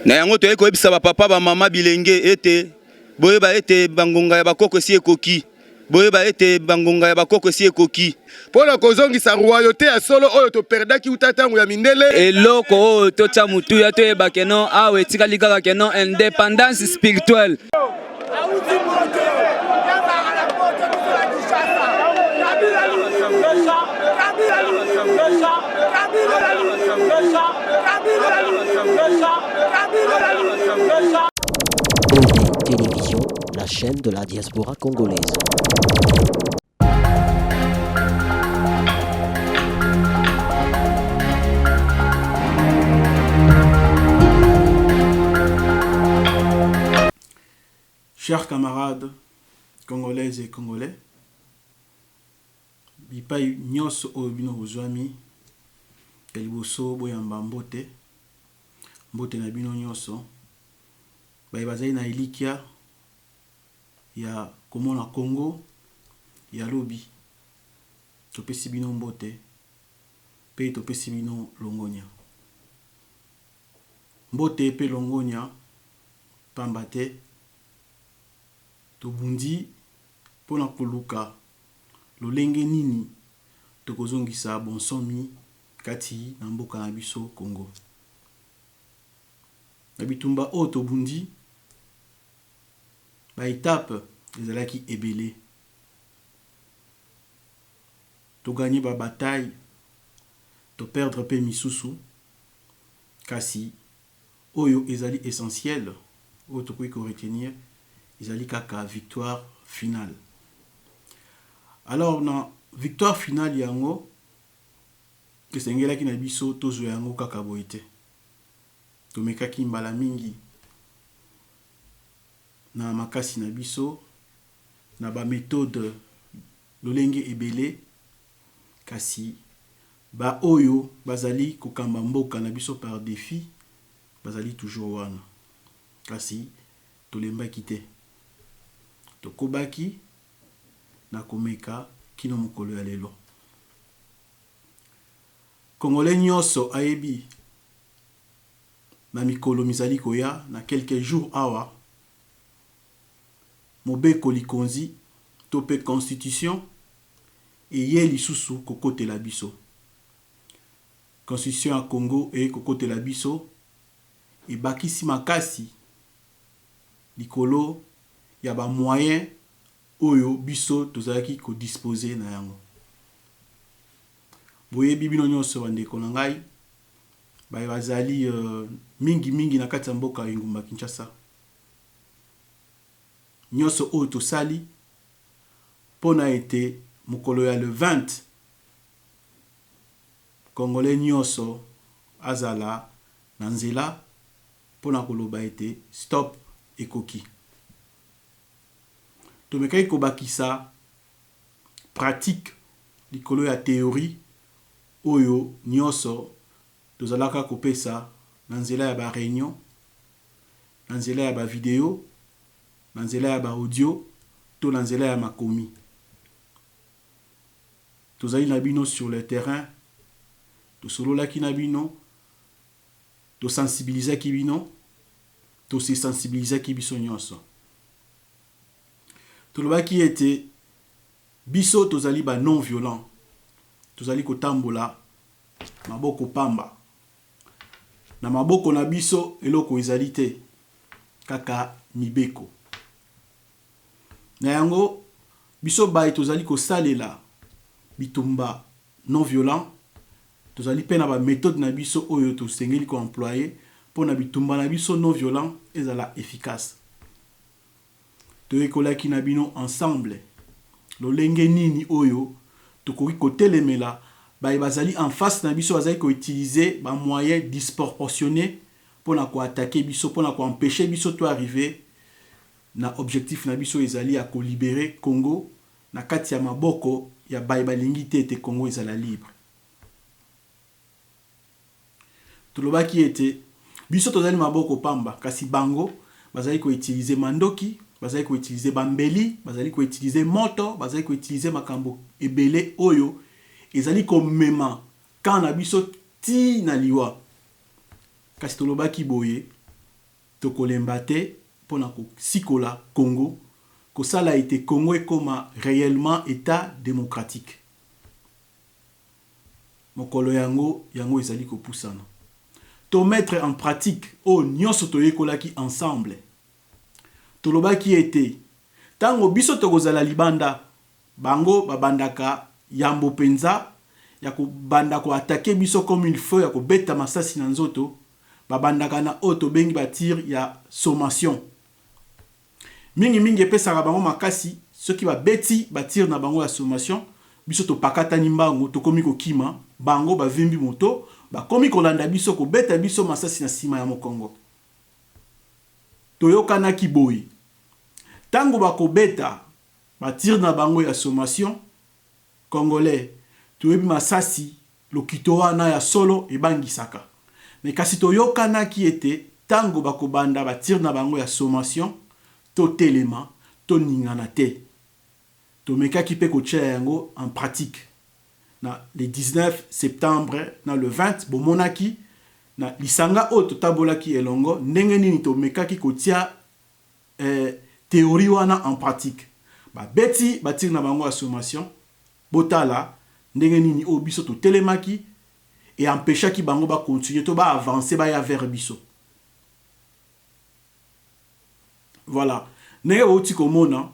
Na yango toye ko ebisa ba papa ba mama bilenge ete boyeba ete bangonga ya bakoko si ekoki. Boyeba ete bangonga ya bakoko si ekoki. Pona kozongisa royauté ya solo oyo to perdaki utatango ya mindele. Eloko oyo to tsa mutu ya to yeba keno awe tikali kaka keno indépendance spirituelle. Télévision, la chaîne de la diaspora congolaise. Chers camarades congolaises et congolais, bipai nyonso oyo bino bozwami ya liboso boyamba mbote na bino nyonso baye bazali na elikia ya komona Congo ya lobi topesi bino mbote pe topesi bino longonya mbote pe longonya pamba te tobundi pona koluka lolenge nini tokozongisa bonsomi kati na mboka na biso Congo. Na bitumba o tobundi ba étape ezalaki ebele. To gagner ba bataille, to perdre pe misusu kasi oyo ezali essentiel o to ko retenir ezali kaka victoire finale. Alors na victoire finale yango que sengelaki na biso tozo yango kaka boite. Tomekaki mbala mingi na makasi na biso na ba méthode lolenge ebele kasi ba oyo bazali kokamba mboka na biso par défi bazali toujours wana kasi tolembaki te tokobaki na komeka kino mokolo ya lelo. Congolais nyonso ayebi na mikolo mizali koya na quelques jours awa mobeko likonzi to pe constitution eye lisusu kokotela biso. Constitution ya Congo e kokotela biso e bakisi makasi likolo ya ba moyen oyo biso tozalaki ko disposer na yango. Boye bibino nyonso bandeko na ngai baye bazali mingi na kati ya mboka ya Ngumba Kinshasa. Nyonso oyo tosali pona ete mokolo ya le 20 Congolais nyonso azala na nzela pona koloba ete stop ekoki. Tomekaki kobakisa pratique likolo ya théorie oyo nyonso tozalaka kopesa na nzela ya ba réunion, na nzela ya ba video, na nzela ya ba audio, to na nzela ya makomi. Tozali na bino sur le terrain, tosololaki na bino, to sensibilisaki bino, to se sensibilisaki biso nyonso. Tolobaki ete biso tozali ba non violent. Tozali kotambola maboko pamba. Na maboko na biso eloko ezali te kaka mibeko. Na yango biso baye tozali kosalela bitumba non violent. Tozali pe na ba méthode na biso oyo tosengeli ko employer pona bitumba na biso non violent ezala efficace. Toyekolaki na bino ensemble lolenge nini oyo tokoki kotelemela baye bazali en face na biso bazali ko utiliser ba moyens disproportionnés pona ko attaquer biso pona ko empêcher biso to arriver na objectif na biso ezali ya ko libérer Congo na kati ya maboko ya baye balingi te Congo ezala libre. Tolobaki ete biso tozali maboko pamba kasi bango bazali ko utiliser mandoki, bazali ko utiliser bambeli, bazali ko utiliser moto, bazali ko utiliser makambo ebele oyo ezali ko mema kana biso ti na liwa. Kasi tolobaki boye tokolemba te pona ko sikola Congo ko sala été Congo et comme réellement état démocratique. Mokolo yango ezali ko pusana. To mettre en pratique o nyonso toyekolaki ensemble. Toloba qui était tango biso tokozala libanda bango babandaka yambo penza ya ko banda ko attaquer biso comme il faut ya ko beta masasi na nzoto babandaka na auto bengi batir ya sommation mingi epesaka bango makasi soki babeti batir na bango ya sommation biso to pakata nimbango to komi ko kima bango bavimbi moto bakomi kolanda biso ko beta biso masasi na sima ya mokongo toyokana kiboyi tango bakobeta batir na bango ya sommation congolais toyebi masasi lokito wana ya solo ebangisaka mais kasi toyokana ki ete tango bakobanda batir na bango ya sommation to telema to ningana te to mekaki pe ko tia yango en pratique na le 19 septembre na le 20 bomonaki na lisanga o to tabolaki elongo ndenge nini to mekaki ko tia théorie wana en pratique ba beti batir na bango ya sommation botala ndenge nini o biso to telemaki et empêchaki bango ba continuer to ba avancer ba ya vers biso. Voilà. Ndenge oti komona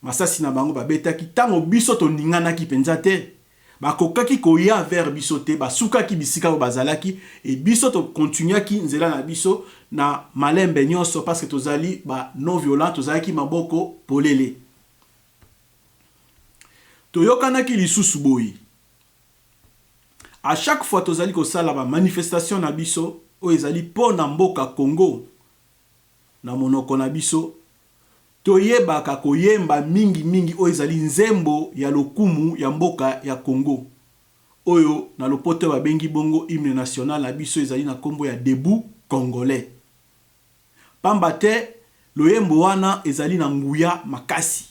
masasi na bango ba betaki tango biso to ningana ki penza te ba kokaki koya vers biso te ba sukaki bisika o bazalaki et biso to continuaki nzela na biso na malembe nyonso parce que tozali ba non violent tozalaki maboko polele. Toyokanaki lisusu boyi. À chaque fois tozali ko sala ba manifestation na biso o ezali po na mboka Congo na monoko na biso toyebaka koyemba mingi o ezali nzembo ya lokumu ya mboka ya Congo oyo na lopoto babengi bongo hymne national na biso ezali na kombo ya debout congolais pamba te loyembo wana ezali na nguya makasi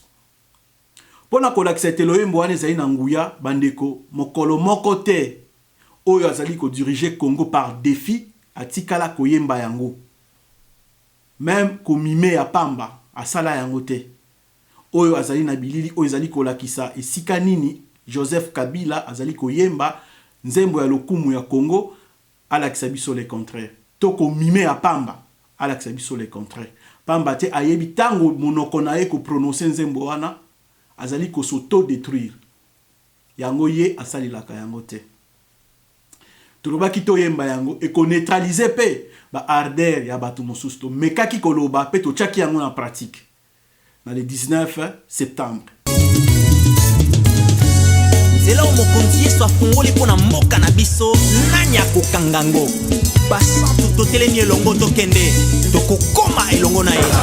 pona kolakisa ete loyembo wana ezali na nguya bandeko mokolo moko te oyo azali ko diriger Congo par défi atikala koyemba yango même komime ya pamba asala yango te oyo azali na bilili oyo ezali kolakisa esika nini Joseph Kabila azali koyemba nzembo ya lokumu ya Congo alakisa biso le contraire to komime ya pamba alakisa biso le contraire pamba te ayebi tango monoko na ye ko prononcer nzembo wana azali ko s'auto détruire yango ye asalilaka yango te tolobaki toyemba yango e ko neutraliser pe ba ardeur ya bato mosusu to mekaki koloba pe to tchaki yango na pratique na le 19 septembre zela mokonzi yesu afungoli mpona mboka na biso nani akokanga ngo basantu totelemi elongo tokende tokokoma elongo na yesu.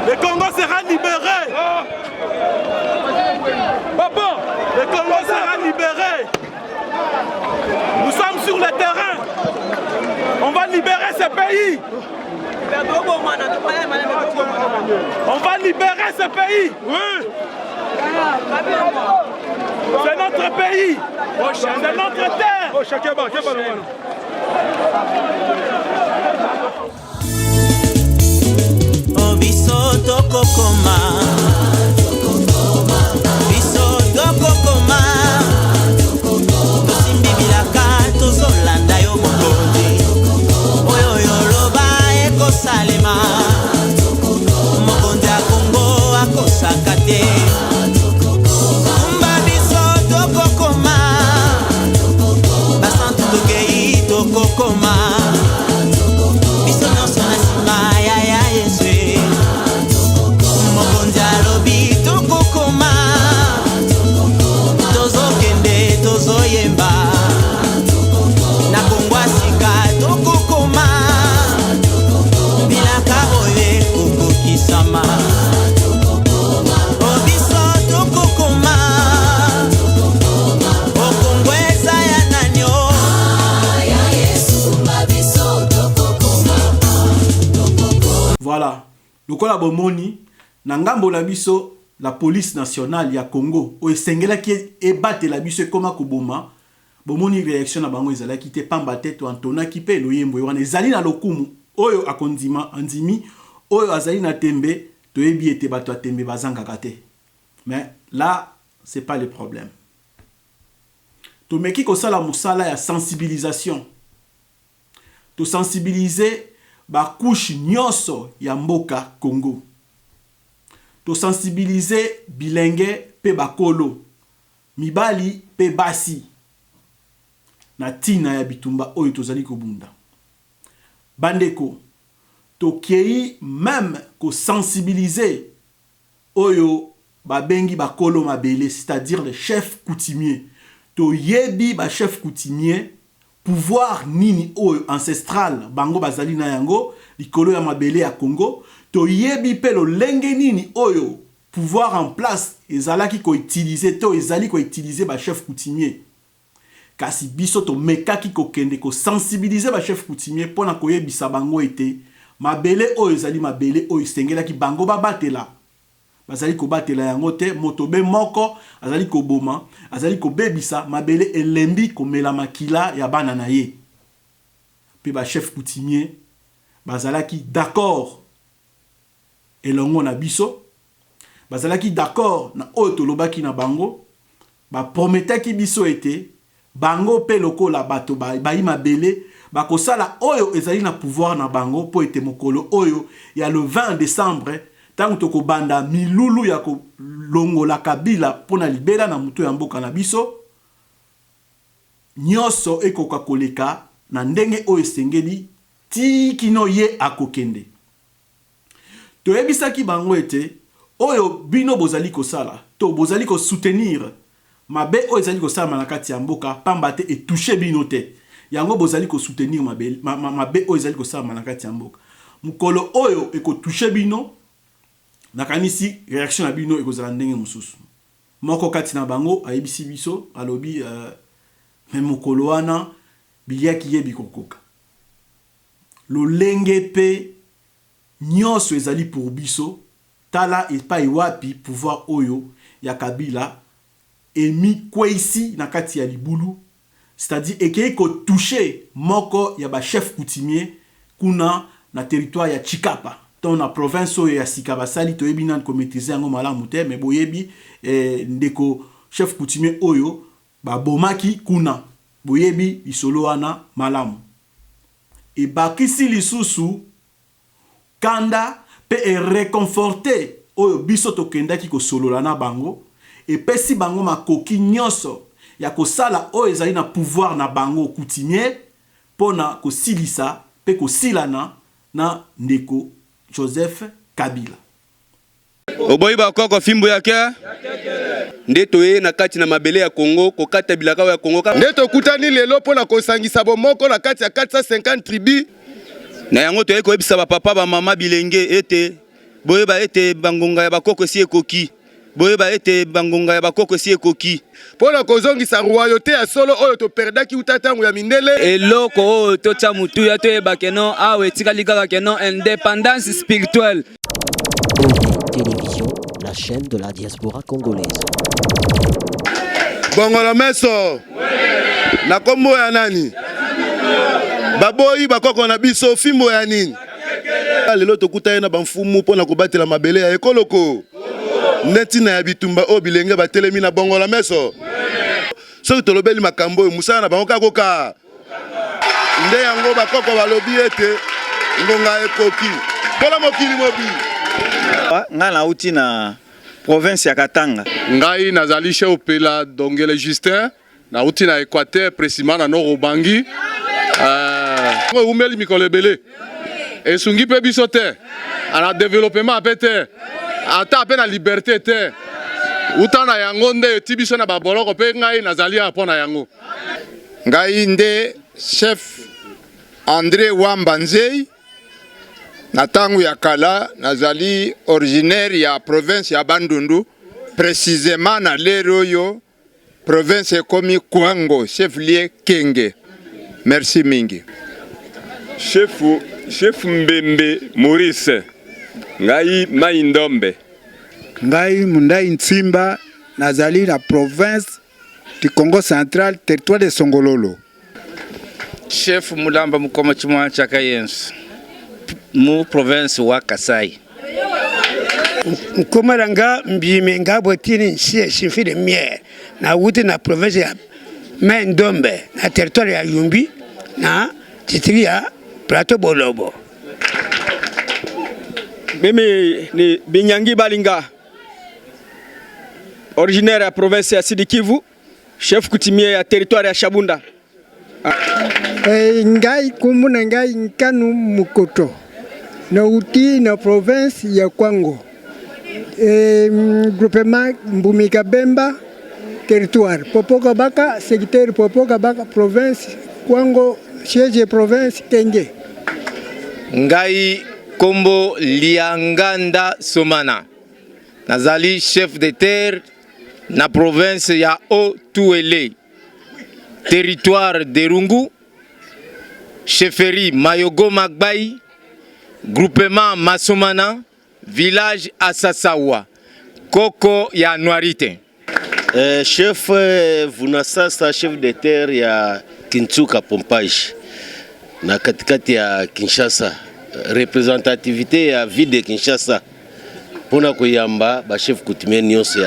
Le Congo sera libéré. Papa, le Congo sera libéré. Nous sommes sur le terrain. On va libérer ce pays. On va libérer ce pays. Oui. C'est notre pays. C'est notre terre. Biso tokokoma biso tokokoma tosimbi bilaka tozolanda yo mokonzi oyo yoloba ekosalema mokonzi ya Kongo akosaka te lokola bomoni na ngambo la biso la police nationale ya Congo o esengela ki ebate la biso koma koboma bomoni réaction na bango ezala ki te pamba te to Antona ki pe loyembo wana ezali na lokumu oyo akondima andimi oyo azali na tembe to yebi ete bato a tembe bazanga kate. Mais là c'est pas le problème. To meki ko sala musala ya sensibilisation. To sensibiliser ba couche nyonso ya mboka Congo. To sensibiliser bilenge pe bakolo. Mibali pe basi. Na tina ya bitumba oyo tozali kobunda. Bandeko, to kei même ko sensibiliser oyo babengi bakolo mabele, c'est-à-dire les chefs coutumiers. To yebi ba chef coutumier pouvoir nini oyo ancestral bango bazali na yango likolo ya mabele ya Congo. To yebi pe lo lenge nini oyo pouvoir en place ezalaki ko utiliser to ezali ko utiliser ba chef coutumier. Kasi biso to mekaki ko kende ko sensibiliser ba chef coutumier pona ko yebisa bango ete mabele oyo ezali mabele oyo sengelaki bango babatela. Bazali ko batela yango te motobe moko azali ko boma azali ko bebisa mabele elembi ko mela makila ya bana na ye. Pe ba chef coutumier bazalaki d'accord elongo na biso bazalaki d'accord na oyo tolobaki na bango ba prometaki biso ete bango pe lokola bato bayi mabele bakosala oyo ezali na pouvoir na bango po ete mokolo oyo ya le 20 décembre tangu toko banda milulu ya ko longola Kabila pona libela na muto ya mboka na biso nyoso ekoka koleka na ndenge oyo esengeli tikino ye akokende. Toyebisaki bango ete oyo bino bozali kosala to bozali ko soutenir mabe oyo ezali kosala na kati ya mboka pamba te etouche bino te yango bozali ko soutenir mabe oyo ezali kosala na kati ya mboka mukolo oyo eko touche bino nakanisi réaction na bino ekozala ndenge mususu moko kati na bango ayebisi biso alobi même mukolo wana biliaki yebi kokoka lolenge pe nyonso ezali pour biso tala epai wapi pouvoir oyo ya Kabila emi kweisi na kati ya libulu, c'est-à-dire ekei ko toucher moko ya ba chef coutumier kuna na territoire ya Chikapa ton na province oyo ya Sikabasali to yebi nan ko maîtriser yango malamu te mais boyebi ndeko chef coutumier oyo ba bomaki kuna boyebi isolo wana malamu e bakisi lisusu kanda pe e réconforter oyo biso to kendaki ko solola na bango et pesi bango makoki nyonso ya kosala oyo ezali na pouvoir na bango coutumier pona ko silisa pe ko silana na ndeko Joseph Kabila. Oboyi bakoko fimbo yake ndeto ye na kati na mabele ya Congo ko kata bilaka ya Congo ndeto kutani lelo pona ko sangisa bomoko na kati ya 450 tribus na yango to yeko ebisa ba papa ba mama bilenge ete boyeba ete bangonga ya bakoko si ekoki boyeba ete bangonga ya bakoko si ekoki pona kozongisa royauté ya solo oyo to perdaki utatango ya mindele eloko oyo totia mutu ya toyeba keno awe etikali kaka keno indépendance spirituelle. Télévision, la chaîne de la diaspora congolaise. Bongola meso na kombo ya nani baboyi bakoko na biso fimbo ya nini lelo tokuta na bamfumu pona kobatela mabele ya ekoloko neti na ya bitumba o bilenge batelemi na bongola meso so tolobeli makambo musana na bango kakoka nde yango bakoko balobi ete ngonga ekoki pola mokili mobi nga na uti na province ya Katanga ngai nazali chez Opela Dongele Justin na uti na Équateur précisément na Norobangi umeli mikolo ebele esungi pe biso te ana développement pe te ata pe na liberté te uta na yango nde eti biso na baboloko pe ngai nazali apo na yango ngai nde chef André Wambanzei na tangu ya kala nazali originaire ya province ya Bandundu précisément na lero yo province komi Kwango chef lieu Kenge. Merci mingi. Chef Mbembe Maurice Ngai Mai Ndombe. Ngai Mundai Ntsimba, nazali la province du Congo central, territoire de Songololo. Chef Mulamba Mukoma Chimwa Chakayens, mu province wa Kasai. Mkumaranga Mbimenga Botini Nsie Shifi de Mier, na wuti na province ya Mai Ndombe, na territoire ya Yumbi, na titiri ya Plateau Bolobo. Mimi ni Binyangi Balinga, originaire ya province ya Sud Kivu, chef coutumier ya territoire ya Shabunda. Ngai kumuna ngai Nkanu Mukoto, na uti na province ya Kwango. Groupement Mbumika Bemba, territoire Popoka Baka, secteur Popoka Baka, province Kwango, siège province Kenge. Ngai Kombo Lianganda Somana, nazali chef de terre na province ya Otuele, territoire de Rungu, chefferie Mayogo Magbai, groupement Masomana, village Asasawa, Koko ya Noirite. Chef Vunasasa, chef de terre ya Kinchuka Pompage, na katikati ya Kinshasa, représentativité ya ville de Kinshasa, pona koyamba ba chef coutumier nyonso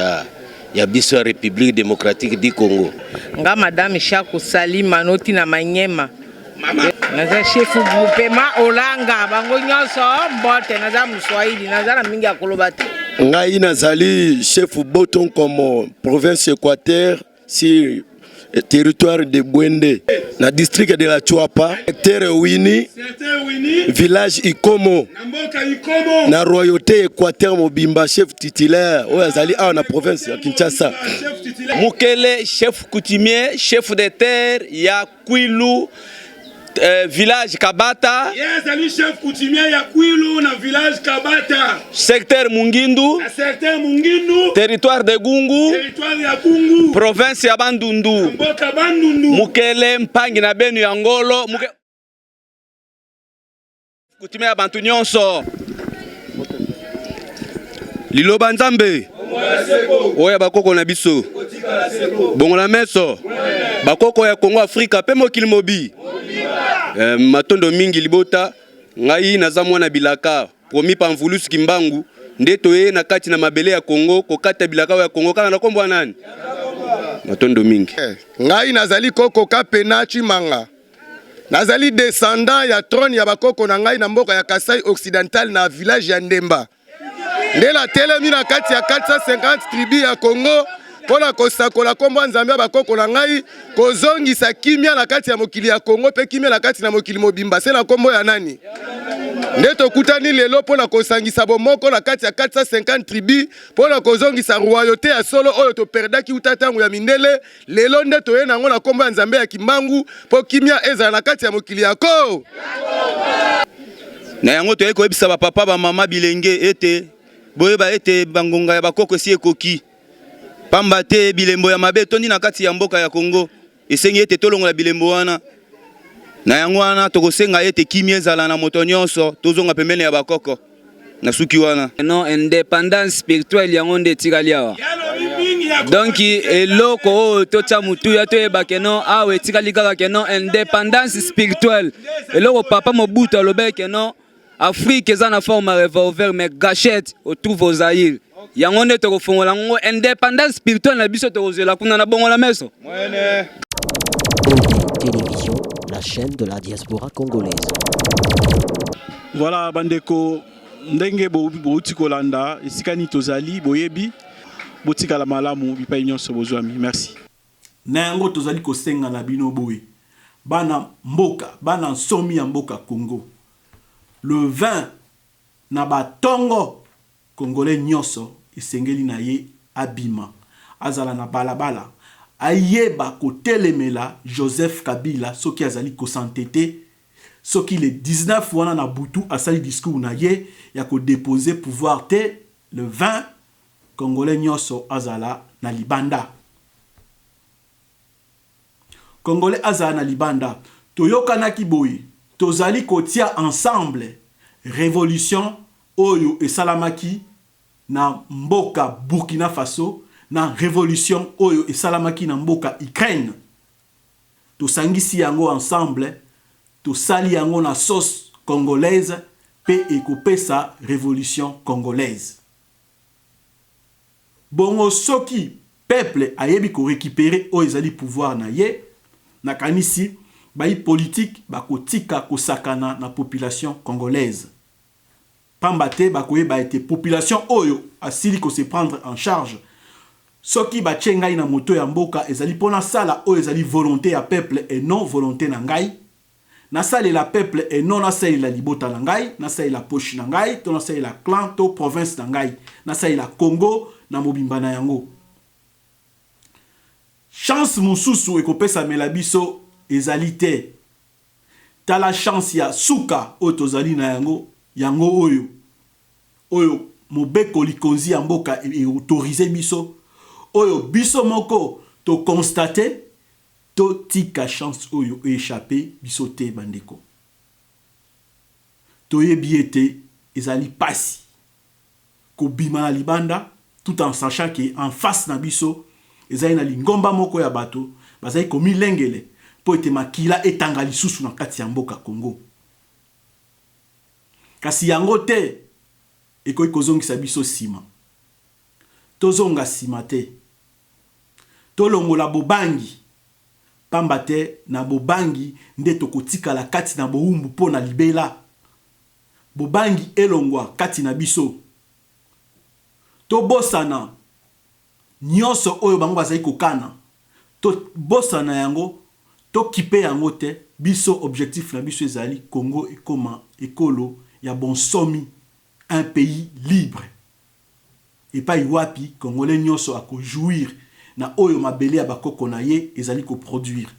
ya biso ya République démocratique du Congo. Nga madame Chakou Sali Manoti na Manyema. Naza chef groupement Olanga bango nyonso mbote naza Mswahili naza na mingi akolobati. Ngai nazali chef Boton comme province Équateur sur territoire de Bwende na district de la Chuapa, secteur Wini, village Ikomo na royauté Équateur Mobimba, chef titulaire oyazali a na province ya Kinshasa. Mukele chef coutumier, chef de terre ya Kwilu, village Kabata. Yes, ali chef coutumier ya Kwilu na village Kabata. Secteur Mungindu. Secteur Mungindu. Territoire de Gungu. Territoire ya Gungu. Province ya Bandundu. Mboka Bandundu. Mukele Mpangi na Benu ya Ngolo. Coutumier ya Bantu nyonso. Liloba Nzambe. Oya bakoko na biso. Bongola meso. Bakoko ya Congo Afrika pe mokili mobi. Matondo mingi libota ngai naza mwana bilaka promi pamvulusu kimbangu ndeto ye na kati na mabele ya Congo kokata bilaka ya Congo kana na kombo nani matondo mingi ngai nazali koko kapena chimanga nazali descendant ya trône ya bakoko na ngai na mboka ya Kasai occidental na village ya Ndemba ndela telemi na kati ya 450 tribus ya Congo pona kosakola kombo Nzambe bakoko na ngai kozongisa kimia na kati ya mokili ya Congo pe kimia na kati na mokili mobimba se na kombo ya nani ndeto kutani lelo pona kosangisa bomoko na kati ya 450 tribus pona kozongisa royauté ya solo oyo to perdaki utatangu ya mindele lelo ndeto ye nango na kombo ya Nzambe ya kimbangu po kimia ezala na kati ya mokili yako na yango to ekoyebisa ba papa ba mama bilenge ete boyeba ete bangonga ya bakoko si ekoki pamba te bilembo ya mabe tondi na kati ya mboka ya Congo esengi ete tolongola bilembo wana na yango wana tokosenga ete kimia ezala na moto nyonso tozonga pembeni ya bakoko na suki wana non indépendance spirituelle yango nde etikali awa donc eloko oyo totya mutuya toyeba keno awa etikali kaka keno indépendance spirituelle eloko papa Mobutu alobaki keno Afrique eza na forme revolver mais gâchette autour au Zaïre yango nde tokofongola ngo indépendance spirituelle na biso tokozela kuna na bongo la meso OD Télévision, la chaîne de la diaspora congolaise. Voilà bandeko ndenge bouti kolanda esikani tozali boyebi botika la malamu bipai nyonso bozwami merci na yango tozali kosenga na bino boye bana mboka bana nsomi ya mboka Congo le 20 na batongo congolais nyonso esengeli na ye abima azala na balabala ayeba kotelemela Joseph Kabila soki azali kosantete soki le 19 wana na butu asali discours na ye ya ko déposer pouvoir te le 20 congolais nyonso azala na libanda congolais azala na libanda toyokanaki boye tozali kotia ensemble révolution oyo esalamaki na mboka Burkina Faso na révolution oyo esalamaki na mboka Ukraine. Tosangisi yango ensemble, tosali yango na sauce congolaise pe ekopesa révolution congolaise. Bongo soki peuple ayebi ko récupérer oyo ezali pouvoir na ye, na kanisi bayi politique bakotika kosakana na population congolaise. Pambate bakoyeba ete population oyo asili ko se prendre en charge. Soki bachengai na moto ya mboka ezali pona sala oyo ezali volonté ya peuple et non volonté na ngai. Na sali la peuple et non na sali la libota na ngai, na sali la poche na ngai, to na sali la clan to province na ngai, na sali la Congo na mobimba na yango. Chance mususu ekopesa mela biso ezali te. Tala chance ya suka oyo tozali na yango, yango oyo mobeko likonzi ya mboka e autorisé biso, oyo biso moko to constater to tika chance oyo échappé biso te bandeko. To yebi ete ezali pasi ko bima na libanda tout en sachant que en face na biso ezali na lingomba moko ya bato bazali komi lengele po ete makila etanga lisusu na kati ya mboka Congo. Kasi yango te ekoki kozongisa biso sima. Tozonga sima te. Tolongola bobangi. Pamba te na bobangi nde tokotika la kati na boumbu po na libela. Bobangi elongwa kati na biso. To bosana nyonso oyo bango bazali kokana. To bosana yango, to kipe yango te. Biso objectif na biso ezali Congo ekoma ekolo ya bonsomi, un pays libre. Et pas iwapi Congolais nyonso ako jouir na oyo mabele ya bakoko na ye ezali ko produire.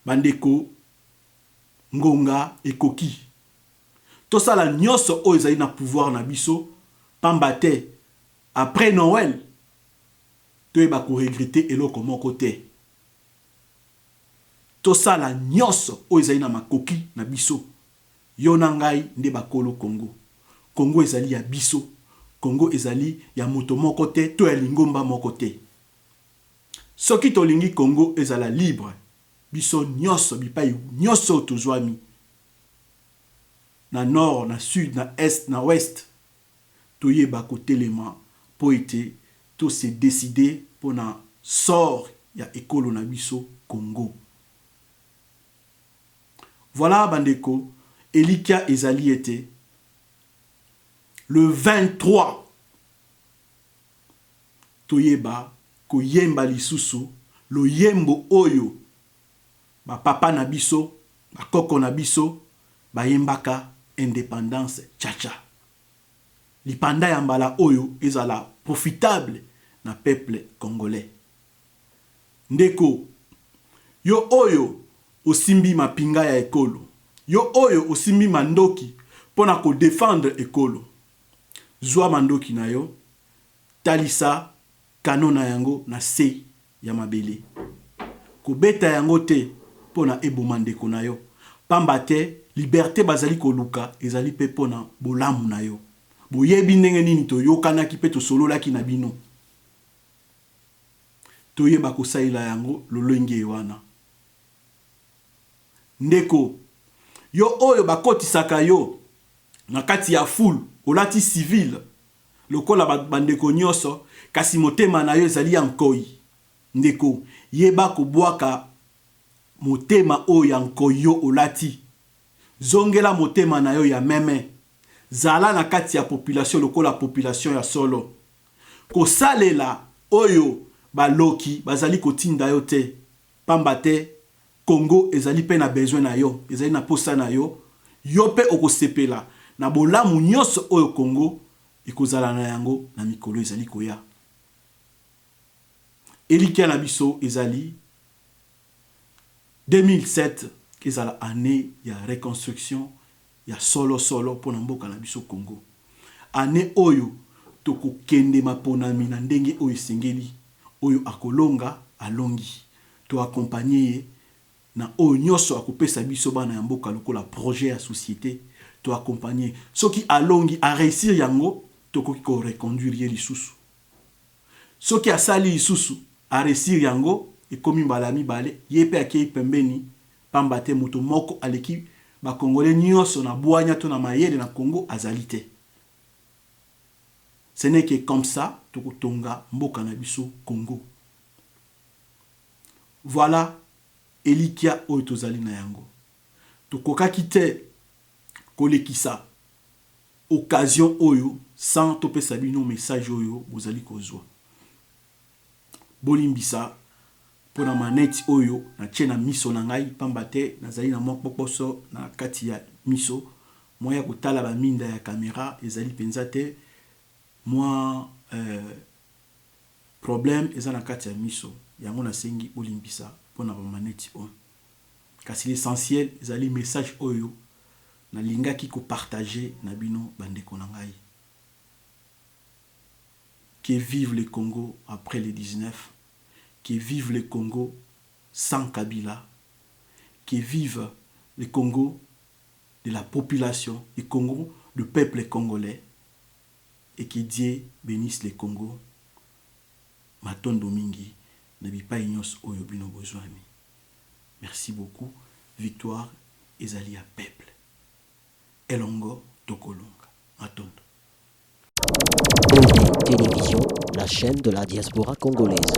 Bandeko ngonga ekoki. Tosala nyonso oyo ezali na pouvoir na biso, pamba te après Noël toyeba ko regretter eloko moko te. Tosala nyonso oyo ezali na makoki na biso. Yo na ngai nde bakolo Congo. Congo ezali ya biso. Congo ezali ya moto moko te, to ya lingomba moko te. Soki tolingi Congo ezala libre, biso nyonso bipai nyonso tozwami. Na nord, na sud, na est, na ouest. Toyeba kotelema po ete to se décider po na sort ya ekolo na biso Congo. Voilà bandeko, Elikia ezali ete le 23 toyeba koyemba lisusu lo yembo oyo ba papa na biso, ba koko na biso ba yembaka indépendance tchacha. Lipanda ya mbala oyo ezala profitable na peuple congolais. Ndeko yo oyo osimbi mapinga ya ekolo, yo oyo osimbi mandoki pona ko défendre ekolo. Zwa mandoki na yo, talisa kanona yango na se ya mabele. Ko beta yango te pona eboma ndeko na yo. Pamba te liberté bazali koluka ezali pe pona bolamu na yo. Boyebi ndenge nini to yokanaki pe to sololaki na bino. Toyeba kosaila yango lolenge wana. Ndeko yo oyo bakotisaka yo na kati ya foule olati civil lokola bandeko nyonso kasi motema na yo ezali ya nkoi. Ndeko yeba kobwaka motema oyo ya nkoi yo olati. Zongela motema na yo ya meme. Zala na kati ya population lokola population ya solo. Kosalela oyo baloki bazali kotinda yo te. Pamba te Congo ezali pe na besoin na yo, ezali na posa na yo, yo pe okosepela na bolamu nyonso oyo Congo ekozala na yango na mikolo ezali koya. Elikia na biso ezali 2007 ezala année ya reconstruction ya solo pona mboka na biso Congo. Année oyo tokokende maponami na ndenge oyo sengeli, oyo akolonga alongi, to accompagner na oyo nyonso akopesa biso bana ya mboka lokola projet ya société, to accompagner soki alongi a réussir yango tokoki ko reconduire ye lisusu soki asali lisusu a réussir yango ekomi mbala mibale ye pe akei pembeni pamba te moto moko aleki bakongolais nyonso na bwanya to na mayele na Congo azali te. Ce n'est que comme ça tokotonga mboka na biso Congo. Voilà elikia oyo tozali na yango. Tokokaki te kolekisa occasion oyo sans topesa bino message oyo bozali kozwa. Bolimbisa pona maneti oyo na tchena miso na ngai pamba te nazali na mwa poposo na kati ya miso moya kotala ba minda ya kamera ezali penza te moi problème eza na kati ya miso yango nasengi bolimbisa pona ba maneti oyo kasi l'essentiel ezali message oyo nalingaki ko partager na bino bandeko na ngai. Que vive le Congo après le 19, que vive le Congo sans Kabila, que vive le Congo de la population, le Congo du peuple congolais, et que Dieu bénisse le Congo. Matondo mingi, nabi pa inyos oyo bino bozwami. Merci beaucoup. Victoire ezali ya peuple. Elongo tokolonga. Matondo. Télévision, la chaîne de la diaspora congolaise.